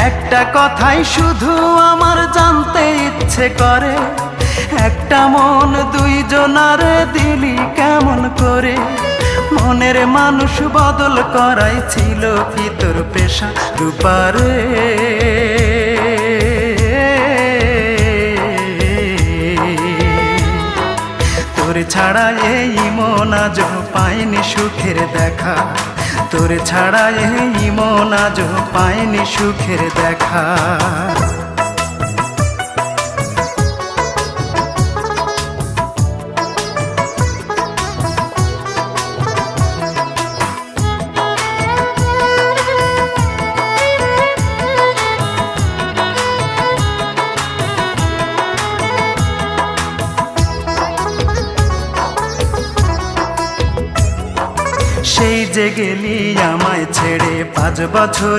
একটা কথাই শুধু আমার জানতে ইচ্ছে করে, একটা মন দুইজনারে দিলি কেমন করে? মনের মানুষ বদল করাই ছিল কি তোর পেশা রূপারে? তোর ছাড়া এই মন আজ পায়নি সুখের দেখা, তোর ছাড়া এই মন আজ পায়নি সুখের দেখা। সেই যে গেলি আমায় ছেড়ে 5 বছর